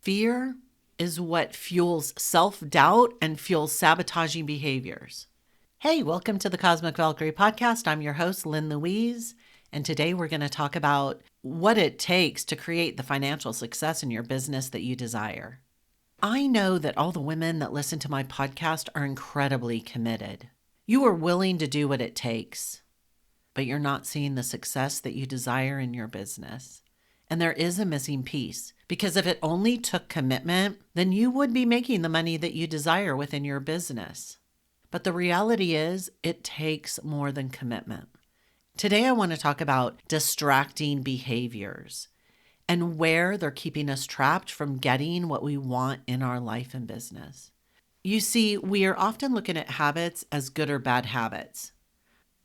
Fear is what fuels self-doubt and fuels sabotaging behaviors. Hey, welcome to the Cosmic Valkyrie podcast. I'm your host, Lynn Louise, and today we're going to talk about what it takes to create the financial success in your business that you desire. I know that all the women that listen to my podcast are incredibly committed. You are willing to do what it takes, but you're not seeing the success that you desire in your business. And there is a missing piece, because if it only took commitment, then you would be making the money that you desire within your business. But the reality is, it takes more than commitment. Today, I want to talk about distracting behaviors and where they're keeping us trapped from getting what we want in our life and business. You see, we are often looking at habits as good or bad habits.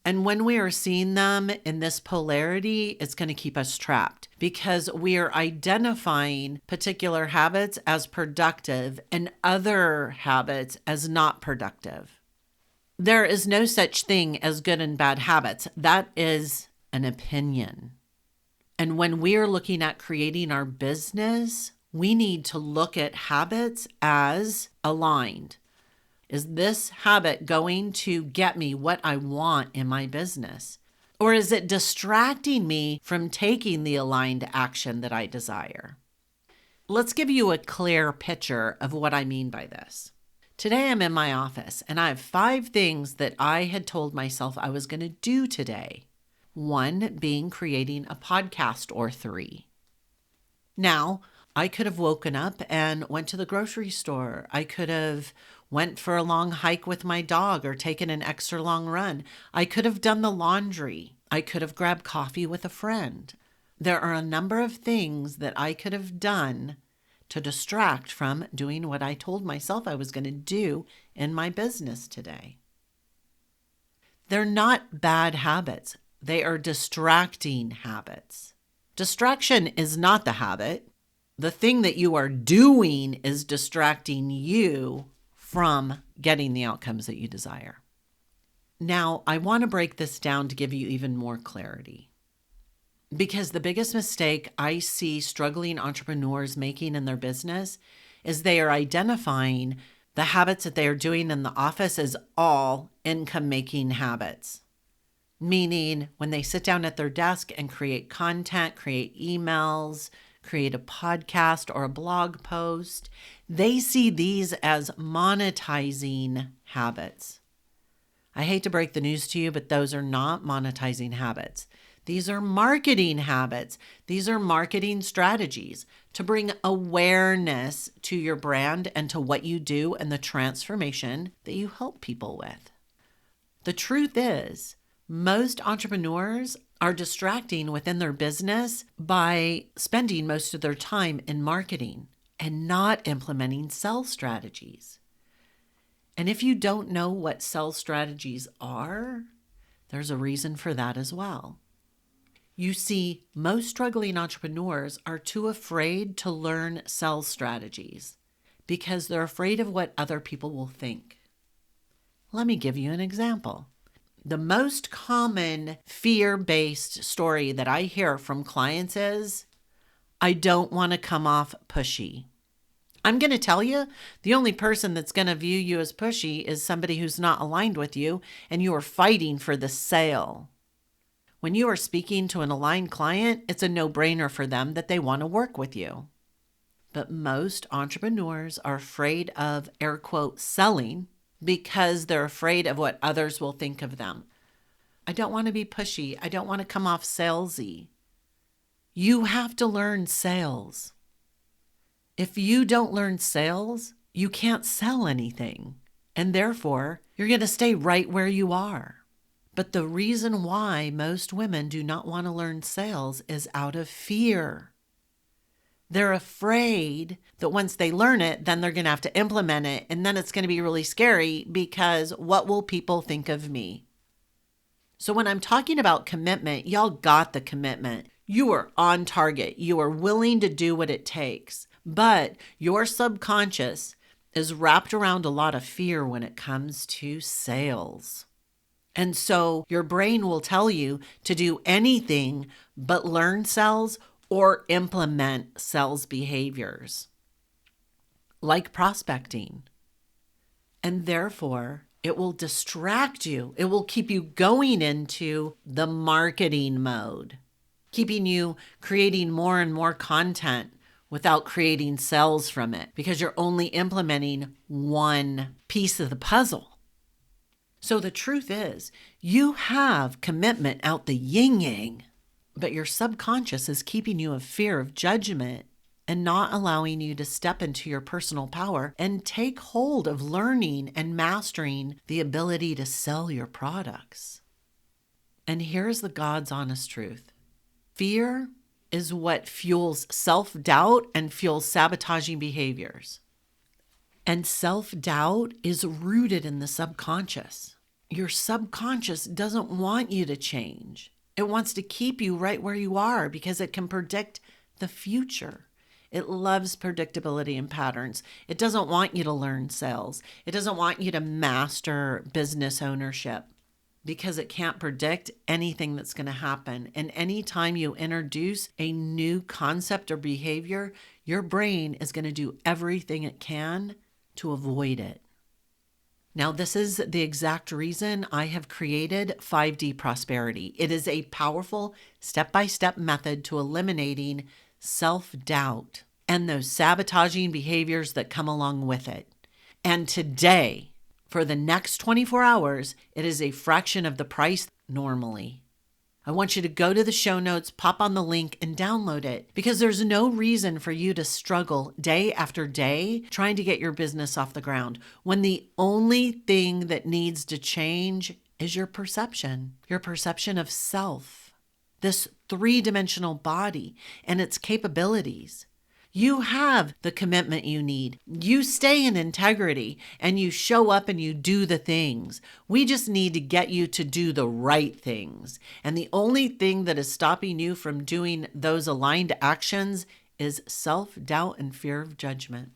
And when we are seeing them in this polarity, it's going to keep us trapped because we are identifying particular habits as productive and other habits as not productive. There is no such thing as good and bad habits. That is an opinion. And when we are looking at creating our business, we need to look at habits as aligned. Is this habit going to get me what I want in my business? Or is it distracting me from taking the aligned action that I desire? Let's give you a clear picture of what I mean by this. Today I'm in my office and I have 5 things that I had told myself I was going to do today. 1 being creating a podcast or 3. Now, I could have woken up and went to the grocery store. I could have went for a long hike with my dog or taken an extra long run. I could have done the laundry. I could have grabbed coffee with a friend. There are a number of things that I could have done to distract from doing what I told myself I was going to do in my business today. They're not bad habits. They are distracting habits. Distraction is not the habit. The thing that you are doing is distracting you from getting the outcomes that you desire. Now, I want to break this down to give you even more clarity. Because the biggest mistake I see struggling entrepreneurs making in their business is they are identifying the habits that they are doing in the office as all income-making habits. Meaning when they sit down at their desk and create content, create emails, create a podcast or a blog post, they see these as monetizing habits. I hate to break the news to you, but those are not monetizing habits. These are marketing habits. These are marketing strategies to bring awareness to your brand and to what you do and the transformation that you help people with. The truth is, most entrepreneurs are distracting within their business by spending most of their time in marketing and not implementing sales strategies. And if you don't know what sales strategies are, there's a reason for that as well. You see, most struggling entrepreneurs are too afraid to learn sales strategies because they're afraid of what other people will think. Let me give you an example. The most common fear-based story that I hear from clients is, I don't want to come off pushy. I'm going to tell you, the only person that's going to view you as pushy is somebody who's not aligned with you and you are fighting for the sale. When you are speaking to an aligned client, it's a no-brainer for them that they want to work with you. But most entrepreneurs are afraid of, air quote, selling because they're afraid of what others will think of them. I don't want to be pushy. I don't want to come off salesy. You have to learn sales. If you don't learn sales, you can't sell anything. And therefore, you're going to stay right where you are. But the reason why most women do not want to learn sales is out of fear. They're afraid that once they learn it, then they're going to have to implement it. And then it's going to be really scary because what will people think of me? So when I'm talking about commitment, y'all got the commitment. You are on target. You are willing to do what it takes. But your subconscious is wrapped around a lot of fear when it comes to sales. And so your brain will tell you to do anything but learn sales or implement sales behaviors. like prospecting. And therefore, it will distract you. It will keep you going into the marketing mode, keeping you creating more and more content without creating sales from it because you're only implementing one piece of the puzzle. So the truth is, you have commitment out the yin-yang, but your subconscious is keeping you in fear of judgment and not allowing you to step into your personal power and take hold of learning and mastering the ability to sell your products. And here's the God's honest truth. Fear is what fuels self-doubt and fuels sabotaging behaviors. And self-doubt is rooted in the subconscious. Your subconscious doesn't want you to change. It wants to keep you right where you are because it can predict the future. It loves predictability and patterns. It doesn't want you to learn sales. It doesn't want you to master business ownership because it can't predict anything that's going to happen. And anytime you introduce a new concept or behavior, your brain is going to do everything it can to avoid it. Now, this is the exact reason I have created 5D Prosperity. It is a powerful step-by-step method to eliminating self-doubt and those sabotaging behaviors that come along with it. And today, for the next 24 hours, it is a fraction of the price normally. I want you to go to the show notes, pop on the link, and download it because there's no reason for you to struggle day after day trying to get your business off the ground when the only thing that needs to change is your perception of self, this three-dimensional body and its capabilities. You have the commitment you need. You stay in integrity and you show up and you do the things. We just need to get you to do the right things. And the only thing that is stopping you from doing those aligned actions is self-doubt and fear of judgment.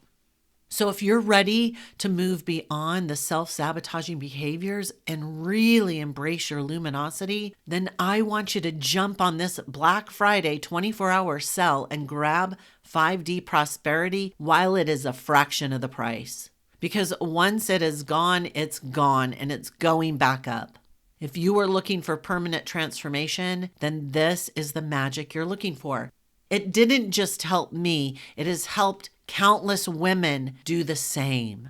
So if you're ready to move beyond the self-sabotaging behaviors and really embrace your luminosity, then I want you to jump on this Black Friday 24-hour sell and grab 5D Prosperity while it is a fraction of the price. Because once it is gone, it's gone and it's going back up. If you are looking for permanent transformation, then this is the magic you're looking for. It didn't just help me, it has helped countless women do the same.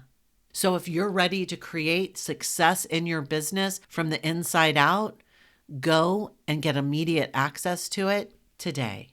So if you're ready to create success in your business from the inside out, go and get immediate access to it today.